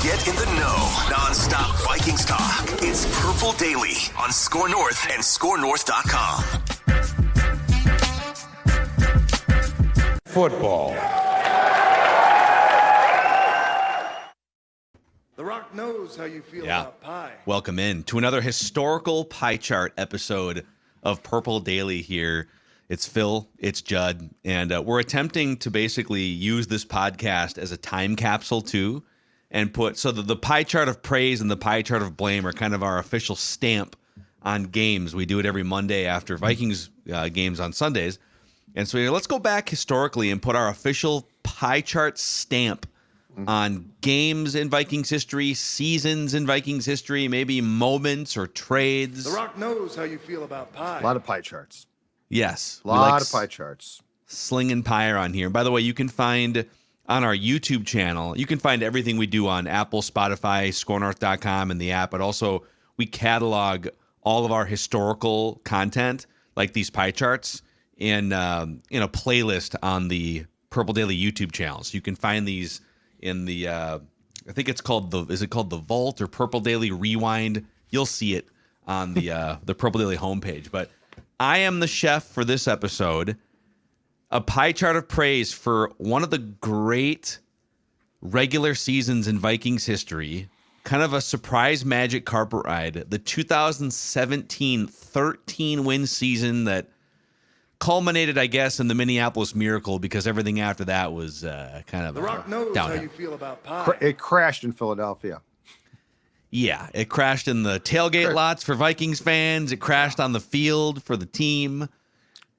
Get in the know. Non-stop Vikings talk. It's Purple Daily on Score North and ScoreNorth.com. Football. The Rock knows how you feel about pie. Welcome in to another historical pie chart episode of Purple Daily here. It's Phil, it's Judd, and we're attempting to basically use this podcast as a time capsule too, and put so that the pie chart of praise and the pie chart of blame are kind of our official stamp on games. We do it every Monday after Vikings games on Sundays, and so let's go back historically and put our official pie chart stamp on games in Vikings history, seasons in Vikings history, maybe moments or trades. The Rock knows how you feel about pie. A lot of pie charts. Yes. A lot of pie charts. Slinging pie around here. By the way, you can find on our YouTube channel, you can find everything we do on Apple, Spotify, ScoreNorth.com, and the app. But also, we catalog all of our historical content, like these pie charts, in a playlist on the Purple Daily YouTube channel. So you can find these in the, I think it's called is it called the Vault or Purple Daily Rewind? You'll see it on the Purple Daily homepage. But I am the chef for this episode. A pie chart of praise for one of the great regular seasons in Vikings history. Kind of a surprise magic carpet ride. The 2017 13-win season that culminated, I guess, in the Minneapolis Miracle, because everything after that was kind of The Rock knows downhill. how you feel about pie. It crashed in Philadelphia. Yeah, it crashed in the tailgate lots for Vikings fans. It crashed on the field for the team,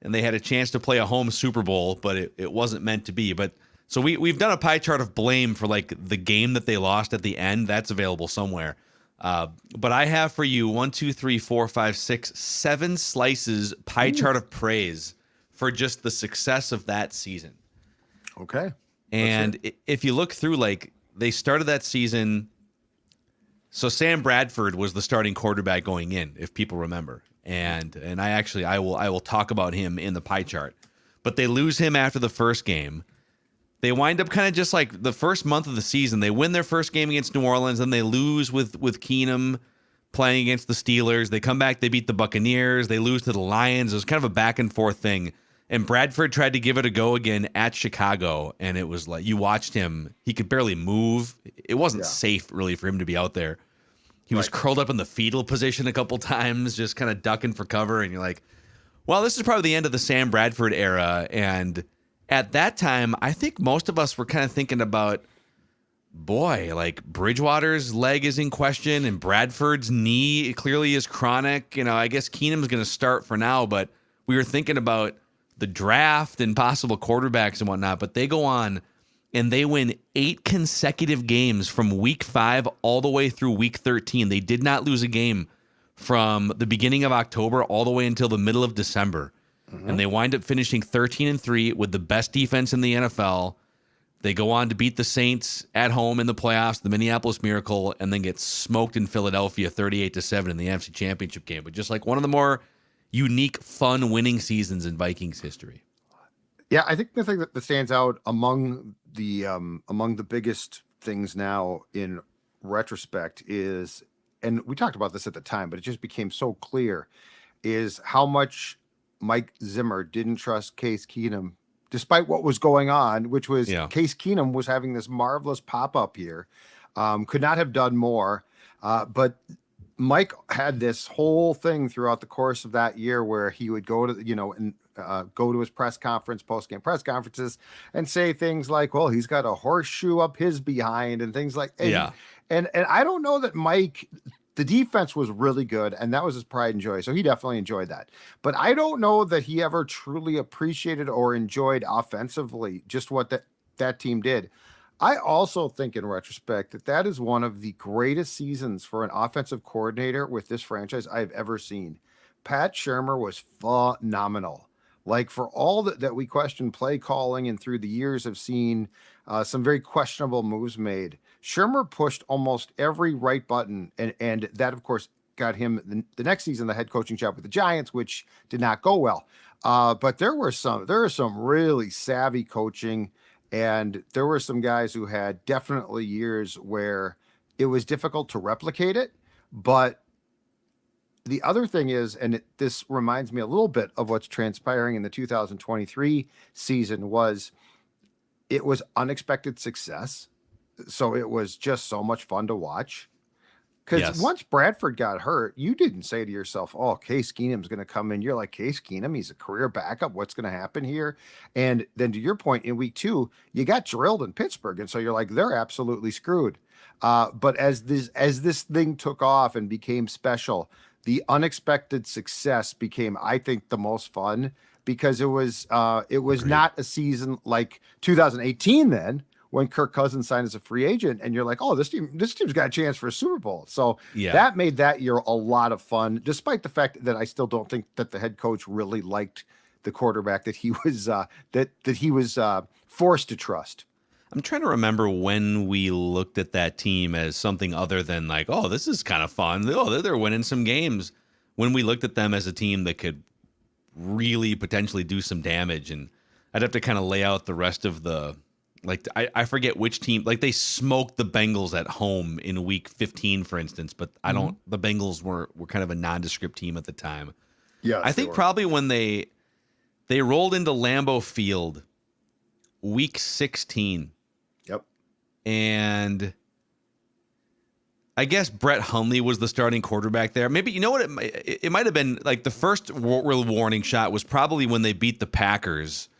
and they had a chance to play a home Super Bowl, but it wasn't meant to be. But so we've done a pie chart of blame for like the game that they lost at the end. That's available somewhere. But I have for you 7 slices pie chart of praise for just the success of that season. Okay. And if you look through, like, they started that season. So Sam Bradford was the starting quarterback going in, if people remember. And I will talk about him in the pie chart. But they lose him after the first game. They wind up kind of just like the first month of the season. They win their first game against New Orleans, and they lose with Keenum playing against the Steelers. They come back, they beat the Buccaneers, they lose to the Lions. It was kind of a back and forth thing. And Bradford tried to give it a go again at Chicago, and it was like, you watched him, he could barely move. It wasn't safe really for him to be out there. He was curled up in the fetal position a couple times, just kind of ducking for cover, and you're like, well, this is probably the end of the Sam Bradford era. And at that time, I think most of us were kind of thinking about, boy, like Bridgewater's leg is in question and Bradford's knee clearly is chronic. I guess Keenum's going to start for now, but we were thinking about the draft and possible quarterbacks and whatnot. But they go on and they win 8 consecutive games from week 5 all the way through week 13. They did not lose a game from the beginning of October all the way until the middle of December. And they wind up finishing 13-3 with the best defense in the NFL. They go on to beat the Saints at home in the playoffs, the Minneapolis Miracle, and then get smoked in Philadelphia 38-7 in the NFC Championship game. But just like one of the more unique, fun winning seasons in Vikings history. Yeah, I think the thing that stands out among the biggest things now in retrospect is, and we talked about this at the time, but it just became so clear, is how much Mike Zimmer didn't trust Case Keenum, despite what was going on, which was Case Keenum was having this marvelous pop-up year, could not have done more, but Mike had this whole thing throughout the course of that year where he would go to, go to his post-game press conferences and say things like, well, he's got a horseshoe up his behind and things like that. And I don't know that Mike, the defense was really good, and that was his pride and joy. So he definitely enjoyed that. But I don't know that he ever truly appreciated or enjoyed offensively just what that team did. I also think in retrospect that is one of the greatest seasons for an offensive coordinator with this franchise I've ever seen. Pat Shurmur was phenomenal. Like, for all that we question play calling and through the years have seen some very questionable moves made, Shurmur pushed almost every right button, and that, of course, got him the next season the head coaching job with the Giants, which did not go well. But there are some really savvy coaching, and there were some guys who had definitely years where it was difficult to replicate it. But the other thing is, and this reminds me a little bit of what's transpiring in the 2023 season, was it was unexpected success. So it was just so much fun to watch. Because once Bradford got hurt, you didn't say to yourself, oh, Case Keenum's going to come in. You're like, Case Keenum, he's a career backup. What's going to happen here? And then to your point, in week 2, you got drilled in Pittsburgh. And so you're like, they're absolutely screwed. But as this thing took off and became special, the unexpected success became, I think, the most fun, because it was Agreed. not a season like 2018 then, when Kirk Cousins signed as a free agent, and you're like, oh, this team's got a chance for a Super Bowl. So that made that year a lot of fun, despite the fact that I still don't think that the head coach really liked the quarterback that he was forced to trust. I'm trying to remember when we looked at that team as something other than like, oh, this is kind of fun. Oh, they're winning some games. When we looked at them as a team that could really potentially do some damage, and I'd have to kind of lay out the rest of the. Like, I forget which team, like they smoked the Bengals at home in week 15, for instance, but the Bengals were kind of a nondescript team at the time. Yeah. I think probably when they rolled into Lambeau Field week 16. Yep. And I guess Brett Hundley was the starting quarterback there. Maybe, you know what, it might have been like the first real warning shot was probably when they beat the Packers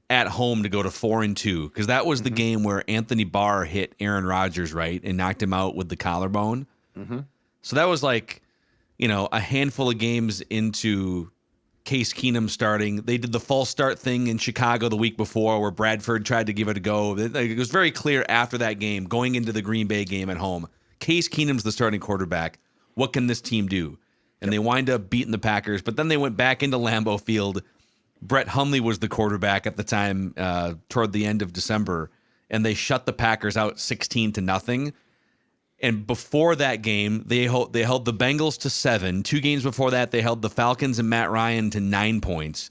at home to go to 4-2, because that was the game where Anthony Barr hit Aaron Rodgers, right, and knocked him out with the collarbone. So that was like, a handful of games into Case Keenum starting. They did the false start thing in Chicago the week before, where Bradford tried to give it a go. It was very clear after that game, going into the Green Bay game at home, Case Keenum's the starting quarterback. What can this team do? And they wind up beating the Packers, but then they went back into Lambeau Field. Brett Hundley was the quarterback at the time, toward the end of December, and they shut the Packers out 16-0. And before that game, they held the Bengals to 7. 2 games before that, they held the Falcons and Matt Ryan to 9 points.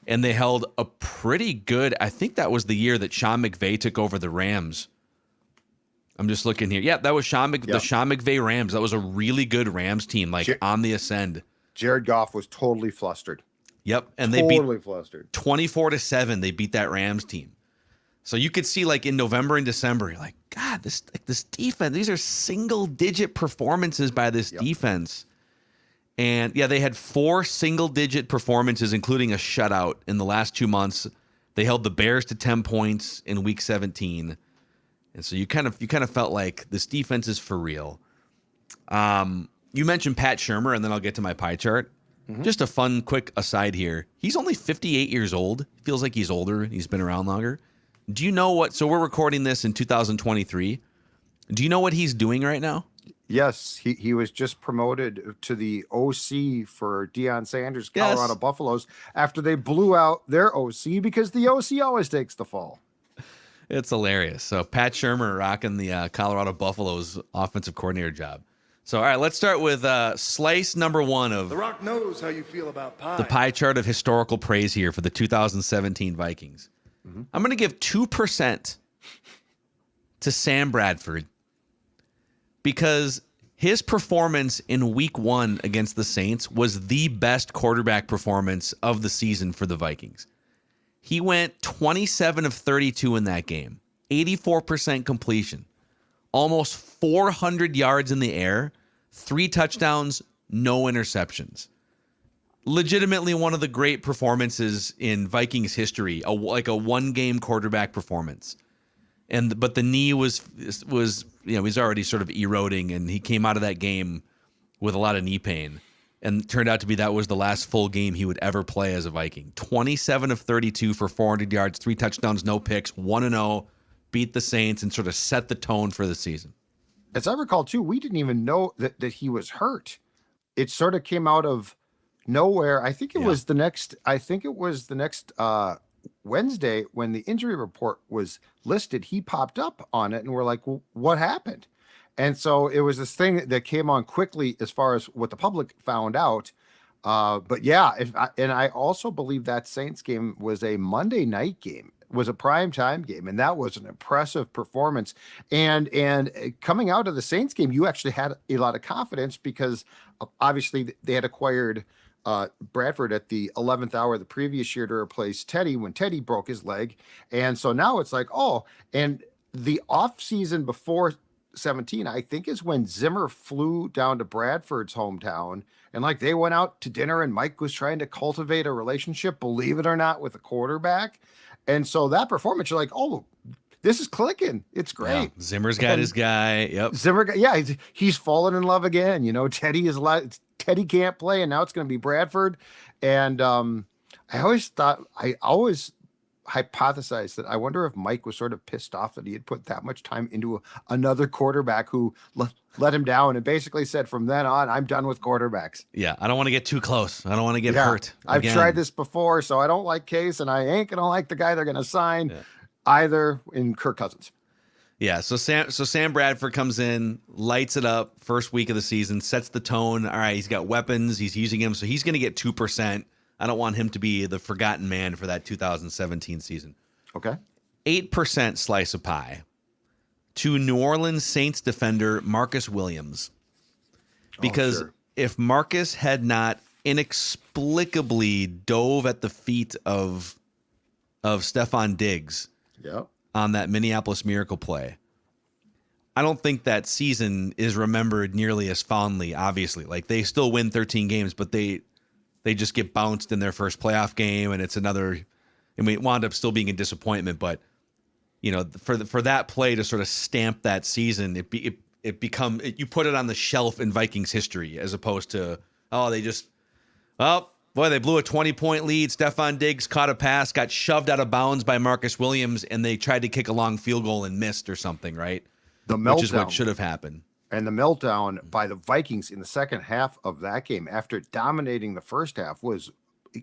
And they held a pretty good, I think that was the year that Sean McVay took over the Rams. I'm just looking here. Yeah, that was the Sean McVay Rams. That was a really good Rams team, on the ascend. Jared Goff was totally flustered. Yep, and they beat 24-7. They beat that Rams team. So you could see, like, in November and December, you're like, God, this defense. These are single-digit performances by this defense. And yeah, they had 4 single-digit performances, including a shutout in the last 2 months. They held the Bears to 10 points in Week 17, and so you kind of felt like this defense is for real. You mentioned Pat Shurmur, and then I'll get to my pie chart. Just a fun, quick aside here. He's only 58 years old. Feels like he's older. He's been around longer. Do you know what? So we're recording this in 2023. Do you know what he's doing right now? Yes, he was just promoted to the OC for Deion Sanders' Colorado Buffaloes after they blew out their OC, because the OC always takes the fall. It's hilarious. So Pat Shurmur rocking the Colorado Buffaloes offensive coordinator job. So, all right, let's start with slice number 1 of The Rock knows how you feel about pie. the pie chart of historical praise here for the 2017 Vikings. I'm going to give 2% to Sam Bradford, because his performance in week 1 against the Saints was the best quarterback performance of the season for the Vikings. He went 27 of 32 in that game, 84% completion, almost 400 yards in the air, 3 touchdowns, no interceptions. Legitimately one of the great performances in Vikings history, like a one-game quarterback performance. But the knee was he's already sort of eroding, and he came out of that game with a lot of knee pain. And turned out to be that was the last full game he would ever play as a Viking. 27 of 32 for 400 yards, 3 touchdowns, no picks, 1-0, beat the Saints, and sort of set the tone for the season. As I recall, too, we didn't even know that he was hurt. It sort of came out of nowhere. I think it was the next Wednesday when the injury report was listed. He popped up on it, and we're like, well, what happened? And so it was this thing that came on quickly as far as what the public found out. But yeah, and I also believe that Saints game was a Monday night game. was a prime time game, and that was an impressive performance. And coming out of the Saints game, you actually had a lot of confidence because obviously they had acquired Bradford at the 11th hour the previous year to replace Teddy when Teddy broke his leg. And so now it's like, oh, and the off season before 17, I think, is when Zimmer flew down to Bradford's hometown, and like they went out to dinner, and Mike was trying to cultivate a relationship, believe it or not, with a quarterback. And so that performance, you're like, oh, this is clicking. It's great. Yeah, Zimmer's got his guy. Yep. Zimmer, yeah, he's fallen in love again. You know, Teddy can't play, and now it's going to be Bradford. And I always hypothesized that I wonder if Mike was sort of pissed off that he had put that much time into another quarterback who let him down and basically said, from then on, I'm done with quarterbacks. Yeah, I don't want to get too close. I don't want to get hurt. I've tried this before, so I don't like Case, and I ain't going to like the guy they're going to sign either in Kirk Cousins. Yeah, so Sam Bradford comes in, lights it up first week of the season, sets the tone. All right, he's got weapons. He's using them, so he's going to get 2%. I don't want him to be the forgotten man for that 2017 season. Okay. 8% slice of pie to New Orleans Saints defender Marcus Williams. Because if Marcus had not inexplicably dove at the feet of Stephon Diggs on that Minneapolis Miracle play, I don't think that season is remembered nearly as fondly, obviously. Like, they still win 13 games, but they just get bounced in their first playoff game, and it's another. I mean, it wound up still being a disappointment, but you know, for that play to sort of stamp that season, you put it on the shelf in Vikings history, as opposed to they blew a 20-point lead. Stephon Diggs caught a pass, got shoved out of bounds by Marcus Williams, and they tried to kick a long field goal and missed or something, right? Which is what should have happened. And the meltdown by the Vikings in the second half of that game, after dominating the first half, was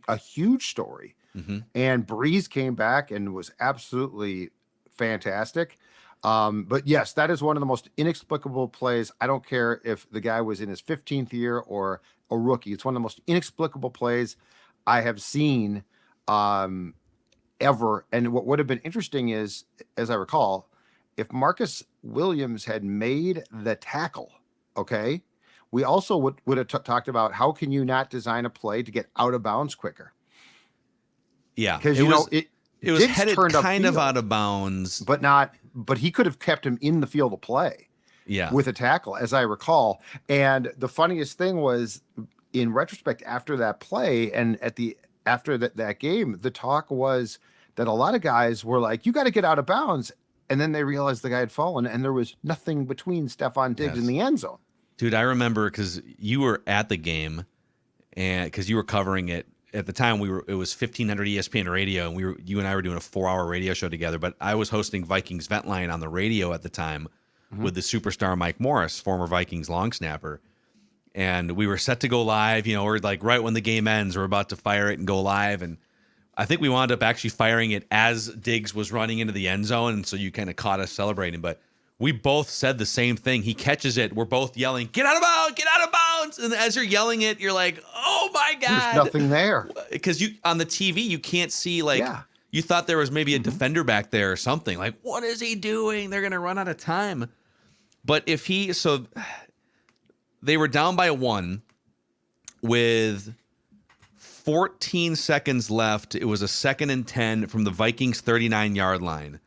a huge story. Mm-hmm. And Breeze came back and was absolutely fantastic. But yes, that is one of the most inexplicable plays. I don't care if the guy was in his 15th year or a rookie. It's one of the most inexplicable plays I have seen ever. And what would have been interesting is, as I recall, if Marcus Williams had made the tackle, okay, we also would have talked about how can you not design a play to get out of bounds quicker? Yeah, because it was headed kind of out of bounds, but he could have kept him in the field of play. Yeah, with a tackle, as I recall. And the funniest thing was, in retrospect, after that play and after that game, the talk was that a lot of guys were like, "You got to get out of bounds." And then they realized the guy had fallen, and there was nothing between Stephon Diggs and the end zone. Dude, I remember because you were at the game, and because you were covering it at the time. It was 1500 ESPN radio, and you and I were doing a 4-hour radio show together. But I was hosting Vikings Vent Line on the radio at the time with the superstar Mike Morris, former Vikings long snapper, and we were set to go live. You know, we're like right when the game ends, we're about to fire it and go live, and I think we wound up actually firing it as Diggs was running into the end zone, and so you kind of caught us celebrating. But we both said the same thing. He catches it. We're both yelling, "Get out of bounds! Get out of bounds!" And as you're yelling it, you're like, "Oh my God!" There's nothing there. Because on the TV, you can't see, you thought there was maybe a defender back there or something. Like, what is he doing? They're going to run out of time. But they were down by 1 with 14 seconds left. It was a 2nd and 10 from the Vikings 39-yard line.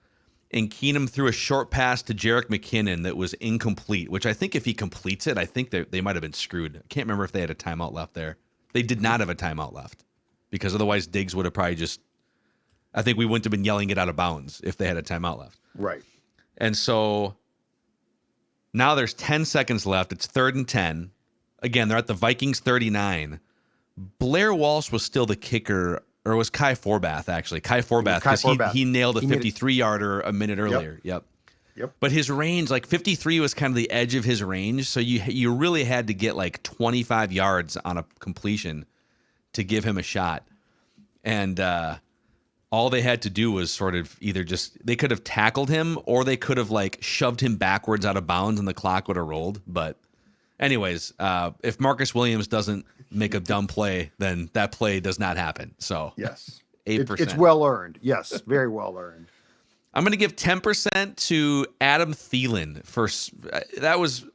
And Keenum threw a short pass to Jerick McKinnon that was incomplete, which I think if he completes it, I think they might have been screwed. I can't remember if they had a timeout left there. They did not have a timeout left, because otherwise Diggs would have probably I think we wouldn't have been yelling it out of bounds if they had a timeout left. Right. And so now there's 10 seconds left. It's 3rd and 10. Again, they're at the Vikings 39. Blair Walsh was still the kicker, or was Kai Forbath, actually. Kai Forbath, because he nailed a 53-yarder a minute earlier. Yep. But his range, 53 was kind of the edge of his range, so you really had to get 25 yards on a completion to give him a shot. And all they had to do was sort of either they could have tackled him, or they could have shoved him backwards out of bounds and the clock would have rolled. But anyways, if Marcus Williams doesn't make a dumb play, then that play does not happen. So yes. 8%. It's well earned. Yes, very well earned. I'm going to give 10% to Adam Thielen. That was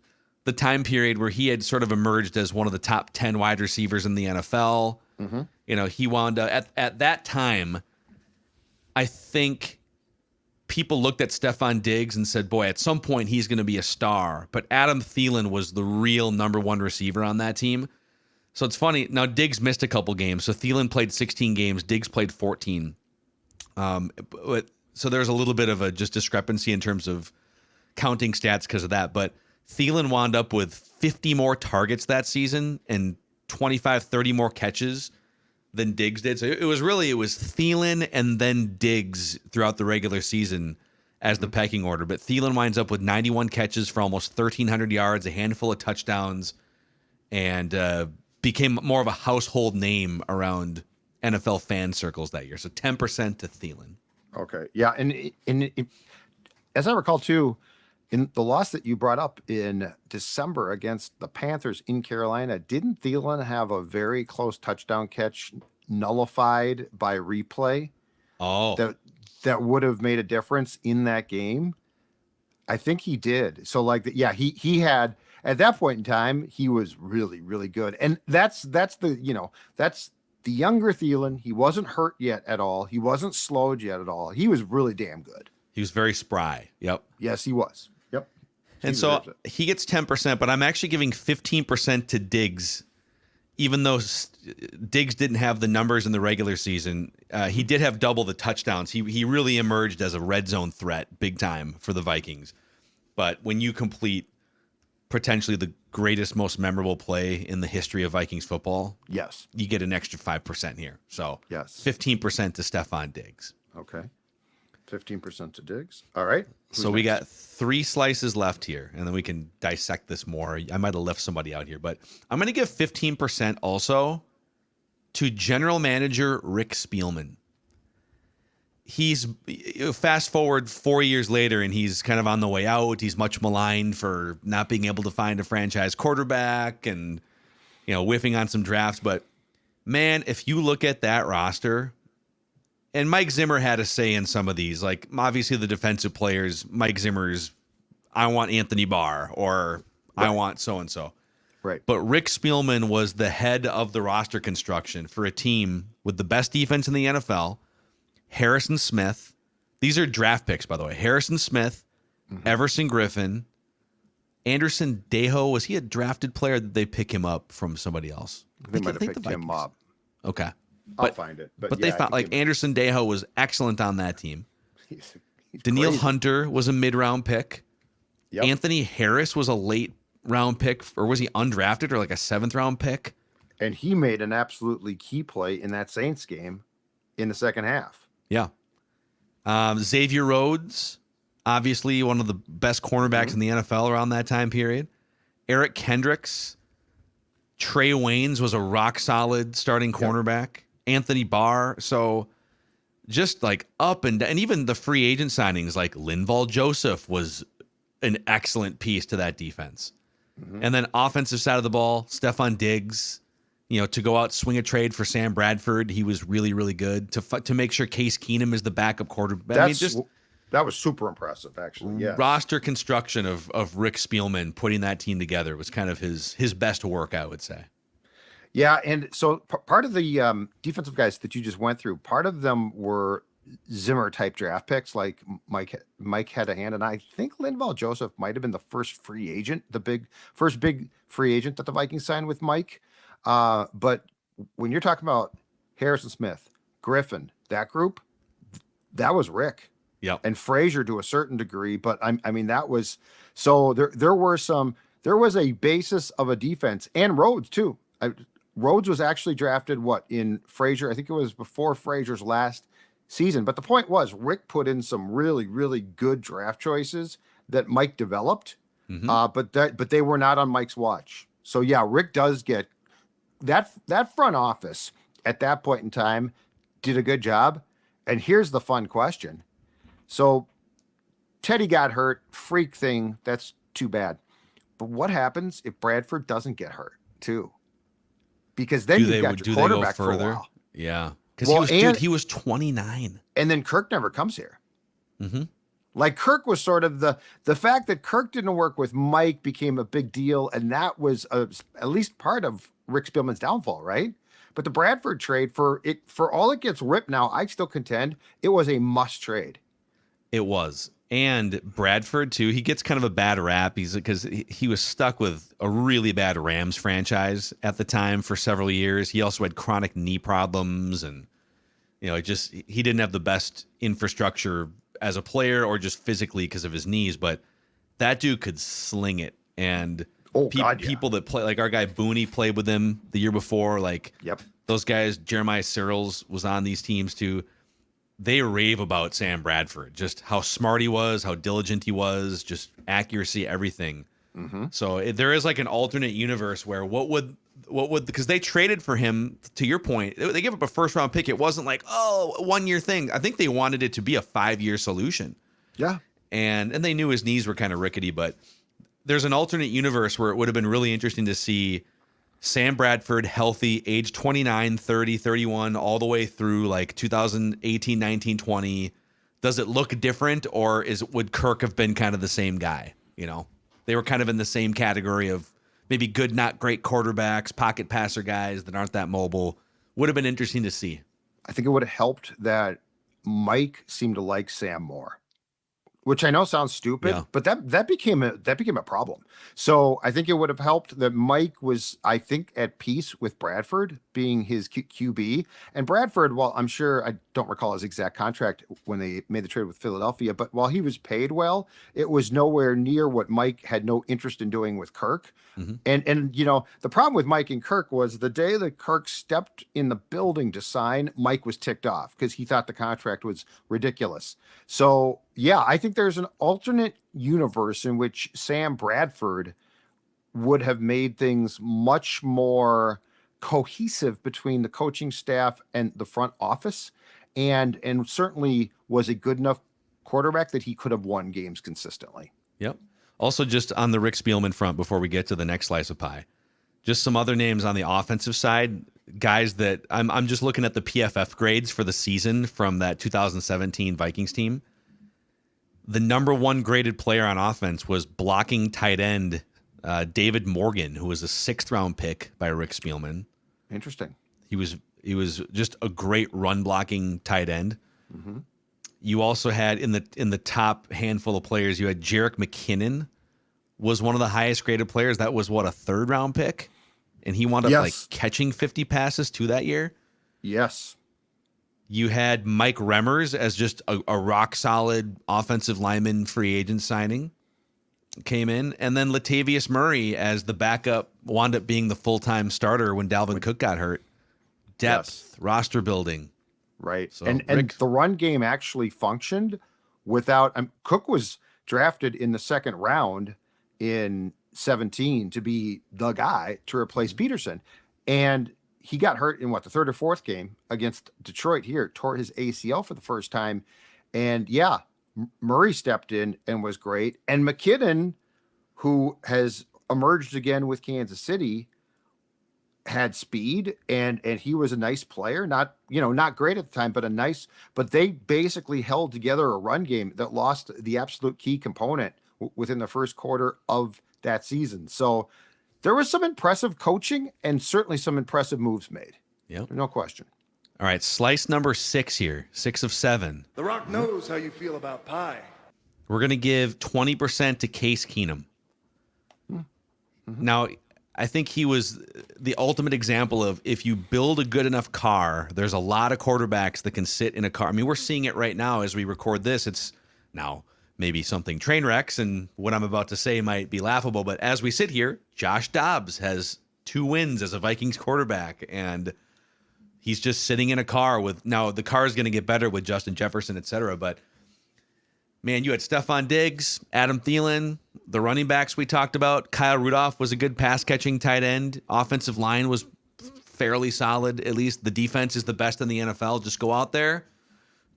the time period where he had sort of emerged as one of the top 10 wide receivers in the NFL. Mm-hmm. You know, he wound up at that time. I think people looked at Stephon Diggs and said, boy, at some point he's going to be a star. But Adam Thielen was the real number one receiver on that team. So it's funny. Now, Diggs missed a couple games. So Thielen played 16 games. Diggs played 14. So there's a little bit of a just discrepancy in terms of counting stats because of that. But Thielen wound up with 50 more targets that season and 25, 30 more catches than Diggs did. So it was Thielen and then Diggs throughout the regular season as the pecking order. But Thielen winds up with 91 catches for almost 1,300 yards, a handful of touchdowns, and became more of a household name around NFL fan circles that year. So 10% to Thielen. Okay. Yeah. And as I recall, too, in the loss that you brought up in December against the Panthers in Carolina, didn't Thielen have a very close touchdown catch nullified by replay? Oh, that would have made a difference in that game. I think he did. So he had at that point in time, he was really, really good. And that's the younger Thielen. He wasn't hurt yet at all. He wasn't slowed yet at all. He was really damn good. he was very spry. Yep. Yes, he was. Yep. And so he gets 10%, but I'm actually giving 15% to Diggs, even though Diggs didn't have the numbers in the regular season. He did have double the touchdowns. He really emerged as a red zone threat big time for the Vikings. But when you complete potentially the greatest, most memorable play in the history of Vikings football, yes, you get an extra 5% here. So yes, 15% to Stephon Diggs. Okay. 15% to Diggs. All right. So we got 3 slices left here, and then we can dissect this more. I might have left somebody out here, but I'm going to give 15% also to general manager Rick Spielman. He's fast forward 4 years later, and he's kind of on the way out. He's much maligned for not being able to find a franchise quarterback and, whiffing on some drafts. But man, if you look at that roster, and Mike Zimmer had a say in some of these, like obviously the defensive players, Mike Zimmer's, I want Anthony Barr, or right. I want so-and-so. Right. But Rick Spielman was the head of the roster construction for a team with the best defense in the NFL. Harrison Smith. These are draft picks, by the way. Harrison Smith, Everson Griffin, Anderson Dejo. Was he a drafted player? Or did they pick him up from somebody else? They might have picked him up. Okay. I'll find it. But they found Anderson Dejo was excellent on that team. He's Daniil crazy. Hunter was a mid-round pick. Yep. Anthony Harris was a late-round pick, or was he undrafted or like a 7th-round pick? And he made an absolutely key play in that Saints game in the second half. Yeah. Xavier Rhodes, obviously one of the best cornerbacks in the NFL around that time period. Eric Kendricks. Trey Waynes was a rock-solid starting cornerback. Anthony Barr. So just like up and down. And even the free agent signings like Linval Joseph was an excellent piece to that defense. And then offensive side of the ball, Stephon Diggs, to go out, swing a trade for Sam Bradford. He was really, really good to make sure Case Keenum is the backup quarterback. That was super impressive, actually. Yeah. Roster construction of Rick Spielman putting that team together was kind of his best work, I would say. Yeah, and so part of the defensive guys that you just went through, part of them were Zimmer type draft picks, like Mike had a hand, and I think Linval Joseph might have been the first free agent, first big free agent that the Vikings signed with Mike. But when you're talking about Harrison Smith, Griffin, that group, that was Rick. Yeah. And Frazier to a certain degree, but I mean that was so there was a basis of a defense, and Rhodes too. Rhodes was actually drafted in Frazier. I think it was before Frazier's last season. But the point was Rick put in some really, really good draft choices that Mike developed, but they were not on Mike's watch. So yeah, Rick does get that front office at that point in time did a good job. And here's the fun question. So Teddy got hurt, freak thing. That's too bad. But what happens if Bradford doesn't get hurt too? Because then you've got your quarterback for a while. Yeah. Because he was 29. And then Kirk never comes here. Mm-hmm. Like Kirk was sort of the fact that Kirk didn't work with Mike became a big deal. And that was at least part of Rick Spielman's downfall, right? But the Bradford trade for all it gets ripped now, I still contend it was a must trade. It was. And Bradford, too, he gets kind of a bad rap because he was stuck with a really bad Rams franchise at the time for several years. He also had chronic knee problems and, he didn't have the best infrastructure as a player or just physically because of his knees. But that dude could sling it. And people that play, like our guy Booney played with him the year before. Like, those guys, Jeremiah Searles was on these teams too. They rave about Sam Bradford, just how smart he was, how diligent he was, just accuracy, everything. Mm-hmm. So there is like an alternate universe where what would because they traded for him, to your point, they gave up a first round pick. It wasn't like, a 1 year thing. I think they wanted it to be a 5-year solution. Yeah. And they knew his knees were kind of rickety, but there's an alternate universe where it would have been really interesting to see Sam Bradford healthy, age 29, 30, 31, all the way through like 2018, 19, 20. Does it look different, or would Kirk have been kind of the same guy? They were kind of in the same category of maybe good, not great quarterbacks, pocket passer guys that aren't that mobile. Would have been interesting to see. I think it would have helped that Mike seemed to like Sam more, which I know sounds stupid, but that became a problem. So I think it would have helped that Mike was, I think, at peace with Bradford being his QB. And Bradford, while I'm sure, I don't recall his exact contract when they made the trade with Philadelphia, but while he was paid well, it was nowhere near what Mike had no interest in doing with Kirk. Mm-hmm. And the problem with Mike and Kirk was the day that Kirk stepped in the building to sign, Mike was ticked off because he thought the contract was ridiculous. So yeah, I think there's an alternate universe in which Sam Bradford would have made things much more cohesive between the coaching staff and the front office, and certainly was a good enough quarterback that he could have won games consistently. Yep. Also, just on the Rick Spielman front, before we get to the next slice of pie, just some other names on the offensive side, guys that I'm just looking at the PFF grades for the season from that 2017 Vikings team. The number one graded player on offense was blocking tight end David Morgan, who was a 6th round pick by Rick Spielman. Interesting. He was just a great run blocking tight end. Mm-hmm. You also had in the top handful of players, you had Jerick McKinnon was one of the highest graded players. That was a 3rd round pick, and he wound up like catching 50 passes too that year. Yes. You had Mike Remmers as just a rock solid offensive lineman free agent signing came in, and then Latavius Murray as the backup wound up being the full-time starter when Dalvin Cook got hurt. Depth, roster building. Right. So, and the run game actually functioned without Cook was drafted in the 2nd round in 17 to be the guy to replace Peterson. And he got hurt in the 3rd or 4th game against Detroit here, tore his ACL for the first time. And Murray stepped in and was great. And McKinnon, who has emerged again with Kansas City, had speed and he was a nice player, not great at the time, but they basically held together a run game that lost the absolute key component within the first quarter of that season. So there was some impressive coaching and certainly some impressive moves made. Yeah, no question. All right, slice number 6 here, 6 of 7. The Rock knows how you feel about pie. We're going to give 20% to Case Keenum. Mm-hmm. Now, I think he was the ultimate example of if you build a good enough car, there's a lot of quarterbacks that can sit in a car. I mean, we're seeing it right now as we record this. It's now maybe something train wrecks, and what I'm about to say might be laughable. But as we sit here, Josh Dobbs has 2 wins as a Vikings quarterback, and he's just sitting in a car with, now the car is going to get better with Justin Jefferson, et cetera. But man, you had Stephon Diggs, Adam Thielen, the running backs we talked about. Kyle Rudolph was a good pass-catching tight end. Offensive line was fairly solid. At least the defense is the best in the NFL. Just go out there,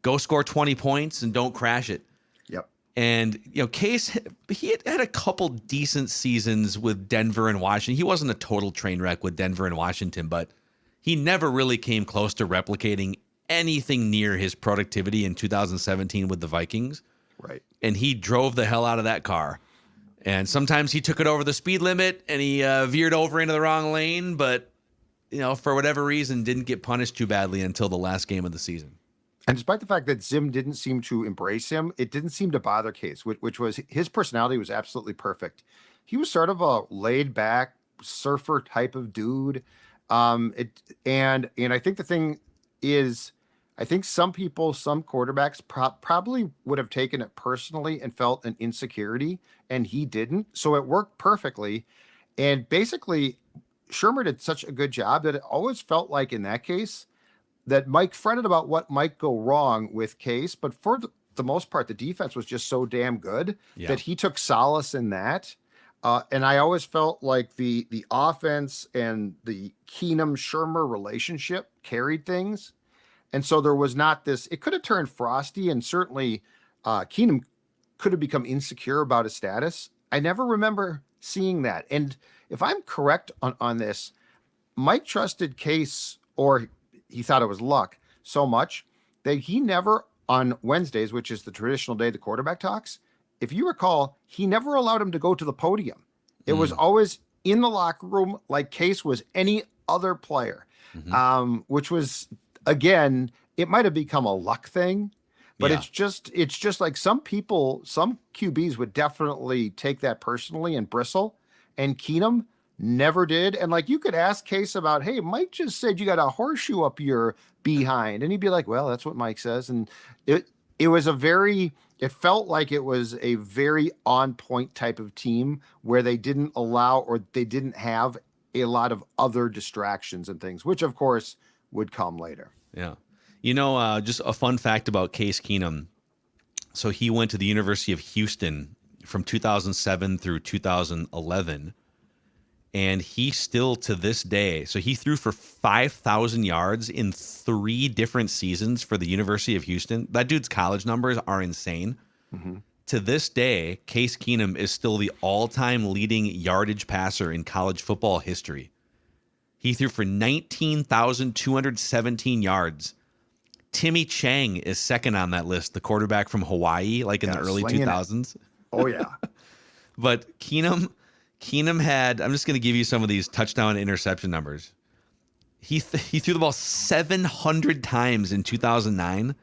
go score 20 points, and don't crash it. Yep. And, Case, he had a couple decent seasons with Denver and Washington. He wasn't a total train wreck with Denver and Washington, but he never really came close to replicating anything near his productivity in 2017 with the Vikings. Right. And he drove the hell out of that car. And sometimes he took it over the speed limit and he veered over into the wrong lane, but for whatever reason, didn't get punished too badly until the last game of the season. And despite the fact that Zim didn't seem to embrace him, it didn't seem to bother Case, which was his personality was absolutely perfect. He was sort of a laid back surfer type of dude. And I think the thing is, I think some quarterbacks probably would have taken it personally and felt an insecurity, and he didn't. So it worked perfectly. And basically, Shermer did such a good job that it always felt like in that case that Mike fretted about what might go wrong with Case. But for the most part, the defense was just so damn good that he took solace in that. And I always felt like the offense and the Keenum Shermer relationship carried things. And so there was not this, it could have turned frosty, and certainly Keenum could have become insecure about his status. I never remember seeing that. And if I'm correct on this, Mike trusted Case, or he thought it was luck, so much that he never, on Wednesdays, which is the traditional day the quarterback talks, if you recall, he never allowed him to go to the podium. It was always in the locker room like Case was any other player, which was, again, it might have become a luck thing, but it's just like some QBs would definitely take that personally and bristle, and Keenum never did. And like, you could ask Case about, hey, Mike just said you got a horseshoe up your behind, and he'd be like, well, that's what Mike says. And it felt like it was a very on point type of team where they didn't allow, or they didn't have a lot of other distractions and things, which of course would come later. Yeah. Just a fun fact about Case Keenum. So he went to the University of Houston from 2007 through 2011. And he still, to this day, so he threw for 5,000 yards in 3 different seasons for the University of Houston. That dude's college numbers are insane. To this day, Case Keenum is still the all-time leading yardage passer in college football history. He threw for 19,217 yards. Timmy Chang is second on that list, the quarterback from Hawaii, like in the early 2000s. Oh, yeah. But Keenum had, I'm just going to give you some of these touchdown interception numbers. He threw the ball 700 times in 2009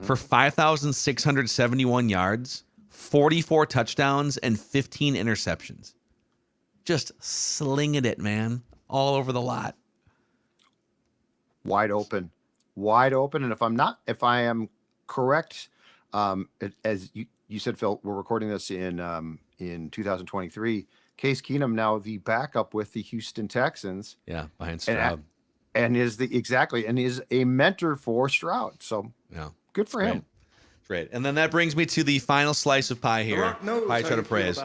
for 5,671 yards, 44 touchdowns, and 15 interceptions. Just slinging it, man, all over the lot. Wide open. And if I am correct, as you said, Phil, we're recording this in 2023. Case Keenum now the backup with the Houston Texans. Yeah, behind Stroud. And is a mentor for Stroud. So good for him. Great. And then that brings me to the final slice of pie here. Pie chart of praise.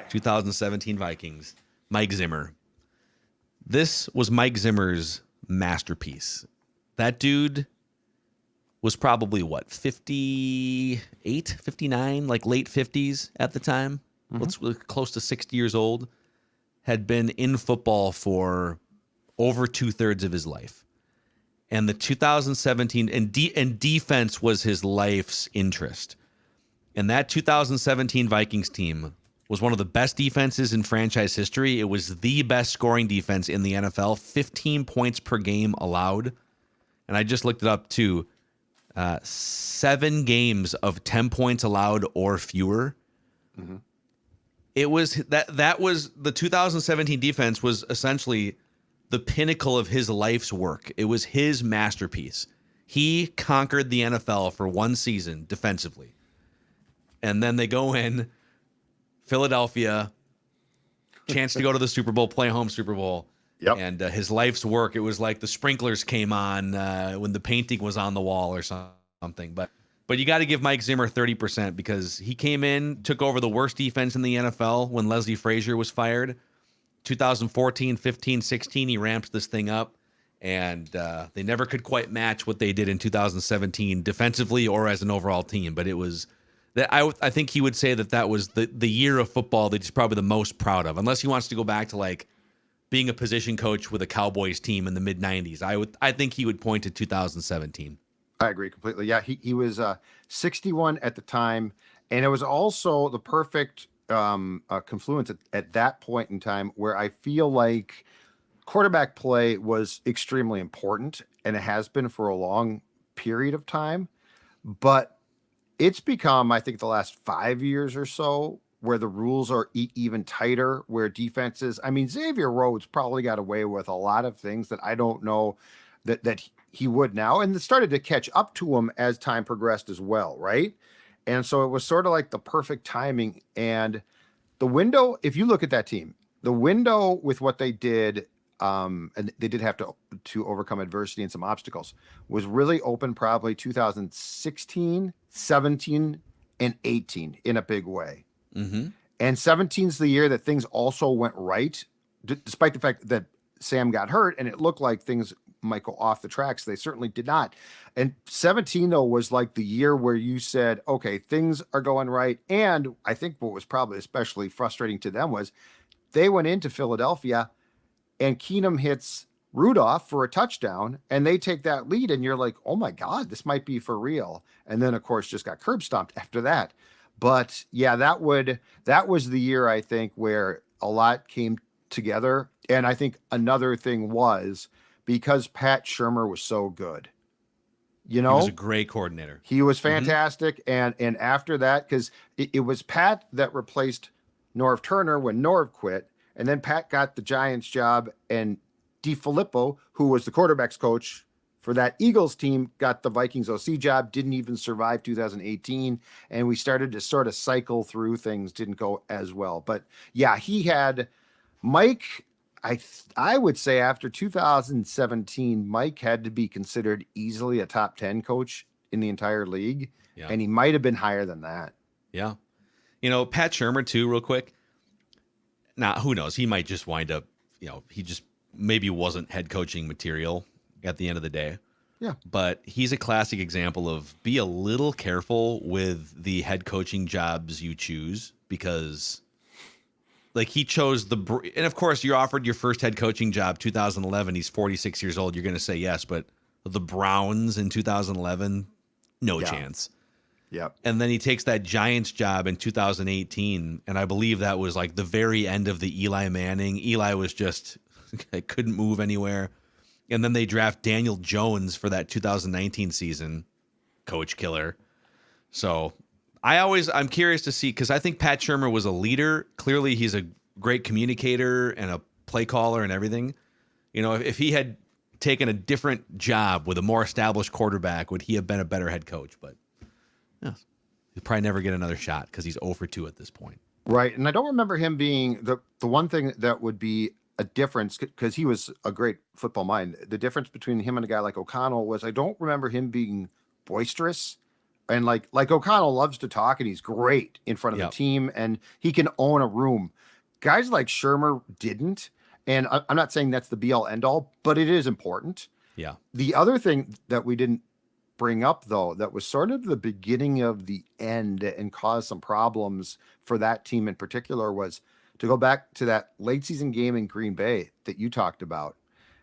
2017 Vikings. Mike Zimmer. This was Mike Zimmer's masterpiece. That dude was probably 58, 59, like late 50s at the time. Close to 60 years old. Had been in football for over 2/3 of his life. And the 2017 and defense was his life's interest. And that 2017 Vikings team was one of the best defenses in franchise history. It was the best scoring defense in the NFL, 15 points per game allowed. And I just looked it up too. 7 games of 10 points allowed or fewer. It was that was the 2017 defense was essentially the pinnacle of his life's work. It was his masterpiece. He conquered the NFL for one season defensively. And then they go in, Philadelphia, chance to go to the Super Bowl, play home Super Bowl. Yep. And his life's work, it was like the sprinklers came on when the painting was on the wall or something. But you got to give Mike Zimmer 30% because he came in, took over the worst defense in the NFL when Leslie Frazier was fired. 2014, 15, 16, he ramped this thing up, and they never could quite match what they did in 2017 defensively or as an overall team. But it was that I think he would say that was the year of football that he's probably the most proud of, unless he wants to go back to like being a position coach with a Cowboys team in the mid 90s. I think he would point to 2017. I agree completely. Yeah, he was 61 at the time, and it was also the perfect confluence at that point in time where I feel like quarterback play was extremely important, and it has been for a long period of time. But it's become, I think, the last 5 years or so where the rules are even tighter, where defenses, I mean, Xavier Rhodes probably got away with a lot of things that I don't know that he would now, and it started to catch up to him as time progressed as well, right? And so it was sort of like the perfect timing. And the window, if you look at that team, the window with what they did, and they did have to overcome adversity and some obstacles, was really open probably 2016, 17, and 18 in a big way. Mm-hmm. And 17's the year that things also went right, despite the fact that Sam got hurt and it looked like things might go off the tracks. They certainly did not. And 17, though, was like the year where you said, okay, things are going right. And I think what was probably especially frustrating to them was they went into Philadelphia and Keenum hits Rudolph for a touchdown and they take that lead. And you're like, oh my God, this might be for real. And then, of course, just got curb stomped after that. But yeah, that was the year, I think, where a lot came together. And I think another thing was because Pat Shurmur was so good. You know, he was a great coordinator. He was fantastic. And after that, because it was Pat that replaced Norv Turner when Norv quit. And then Pat got the Giants job, and DiFilippo, who was the quarterback's coach for that Eagles team, got the Vikings OC job, didn't even survive 2018. And we started to sort of cycle through things, didn't go as well. But yeah, he had Mike. I would say after 2017, Mike had to be considered easily a top 10 coach in the entire league. Yeah. And he might have been higher than that. Yeah. You know, Pat Shurmur too, real quick. Now, who knows? He might just wind up, he just maybe wasn't head coaching material at the end of the day. Yeah. But he's a classic example of be a little careful with the head coaching jobs you choose, because like he chose and of course you're offered your first head coaching job 2011. He's 46 years old. You're going to say yes, but the Browns in 2011, no chance. Yep. And then he takes that Giants job in 2018, and I believe that was like the very end of the Eli Manning. Eli was just couldn't move anywhere. And then they draft Daniel Jones for that 2019 season, coach killer. So I'm curious to see, because I think Pat Shurmur was a leader. Clearly, he's a great communicator and a play caller and everything. You know, if he had taken a different job with a more established quarterback, would he have been a better head coach? But yeah, he'll probably never get another shot because he's 0 for 2 at this point. Right. And I don't remember him being the one thing that would be a difference, because he was a great football mind. The difference between him and a guy like O'Connell was I don't remember him being boisterous. And like O'Connell loves to talk and he's great in front of the team and he can own a room. Guys like Shurmur didn't. And I'm not saying that's the be all end all, but it is important. Yeah. The other thing that we didn't bring up, though, that was sort of the beginning of the end and caused some problems for that team in particular, was to go back to that late season game in Green Bay that you talked about.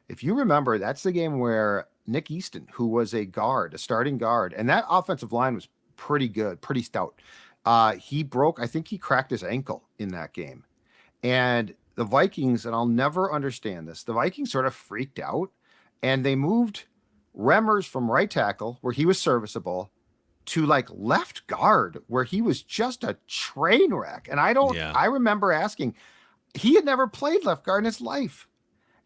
If you remember, that's the game where Nick Easton, who was a starting guard, and that offensive line was pretty good, pretty stout. I think he cracked his ankle in that game. And the Vikings, and I'll never understand this, the Vikings sort of freaked out and they moved Remmers from right tackle, where he was serviceable, to like left guard, where he was just a train wreck. And I remember asking, he had never played left guard in his life.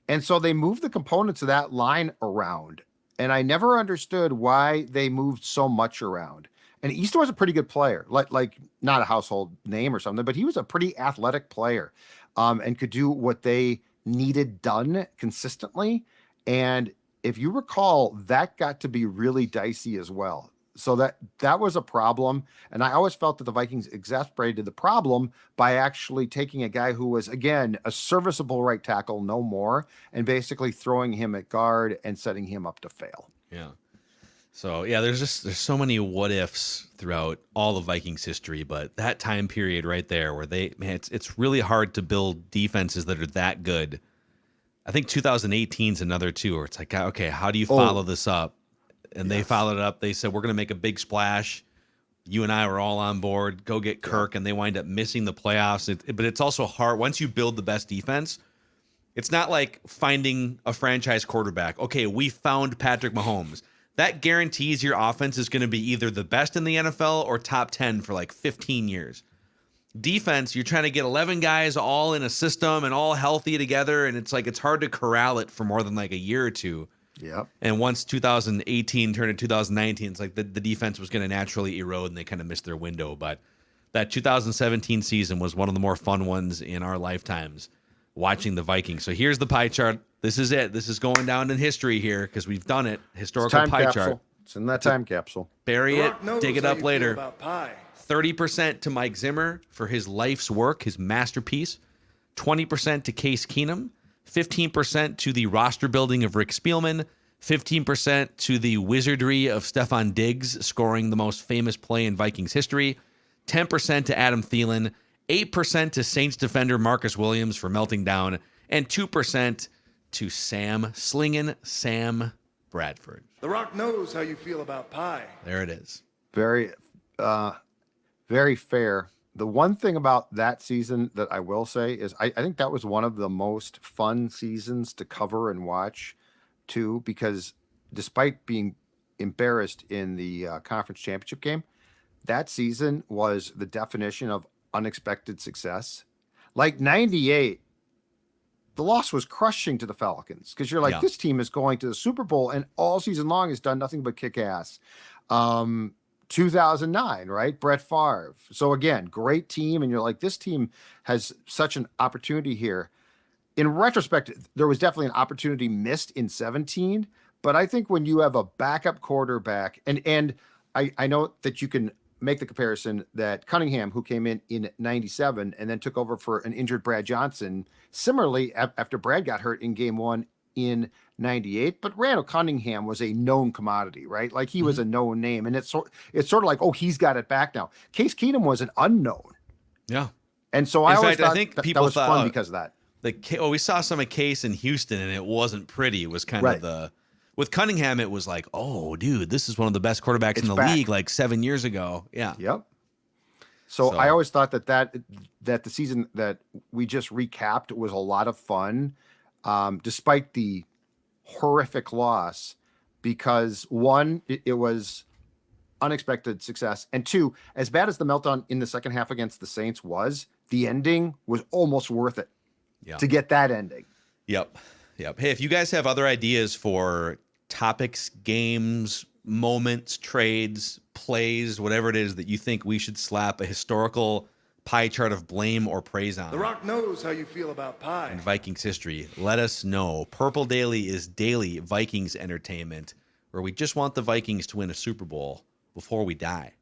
And so they moved the components of that line around. And I never understood why they moved so much around. And Easton was a pretty good player, like not a household name or something, but he was a pretty athletic player, and could do what they needed done consistently. And if you recall, that got to be really dicey as well. So that was a problem. And I always felt that the Vikings exacerbated the problem by actually taking a guy who was, again, a serviceable right tackle, no more, and basically throwing him at guard and setting him up to fail. Yeah. So yeah, there's so many what ifs throughout all of Vikings history, but that time period right there where it's really hard to build defenses that are that good. I think 2018 is another too, where it's like, okay, how do you follow this up? and they followed it up. They said, we're going to make a big splash. You and I were all on board. Go get Kirk, and they wind up missing the playoffs. But it's also hard. Once you build the best defense, it's not like finding a franchise quarterback. Okay, we found Patrick Mahomes. That guarantees your offense is going to be either the best in the NFL or top 10 for like 15 years. Defense, you're trying to get 11 guys all in a system and all healthy together, and it's like it's hard to corral it for more than like a year or two. Yep. And once 2018 turned to 2019, it's like the defense was going to naturally erode, and they kind of missed their window. But that 2017 season was one of the more fun ones in our lifetimes, watching the Vikings. So here's the pie chart. This is it. This is going down in history here because we've done it. Historical pie chart. It's in that time capsule. Bury it. Dig it up later. 30% to Mike Zimmer for his life's work, his masterpiece. 20% to Case Keenum. 15% to the roster building of Rick Spielman. 15% to the wizardry of Stephon Diggs scoring the most famous play in Vikings history. 10% to Adam Thielen. 8% to Saints defender Marcus Williams for melting down. And 2% to Sam Bradford. The Rock knows how you feel about pie. There it is. Very, very fair. The one thing about that season that I will say is I think that was one of the most fun seasons to cover and watch too, because despite being embarrassed in the conference championship game, that season was the definition of unexpected success. Like 98, the loss was crushing to the Falcons because you're like, this team is going to the Super Bowl and all season long has done nothing but kick ass. 2009, right? Brett Favre. So again, great team. And you're like, this team has such an opportunity here. In retrospect, there was definitely an opportunity missed in 17. But I think when you have a backup quarterback, and I know that you can make the comparison that Cunningham, who came in 97 and then took over for an injured Brad Johnson, similarly, after Brad got hurt in game one in 98, but Randall Cunningham was a known commodity, right? Like he was a known name, and it's sort of like, oh, he's got it back now. Case Keenum was an unknown. Yeah. And so I think people was fun because of that. We saw some of Case in Houston, and it wasn't pretty. It was kind of with Cunningham, it was like, oh, dude, this is one of the best quarterbacks in the league like 7 years ago. Yeah. Yep. So I always thought that the season that we just recapped was a lot of fun, despite the horrific loss, because one, it was unexpected success, and two, as bad as the meltdown in the second half against the Saints was, the ending was almost worth it to get that ending. Yep. Hey, if you guys have other ideas for topics, games, moments, trades, plays, whatever it is that you think we should slap a historical pie chart of blame or praise on. The Rock knows how you feel about pie. In Vikings history, let us know. Purple Daily is daily Vikings entertainment, where we just want the Vikings to win a Super Bowl before we die.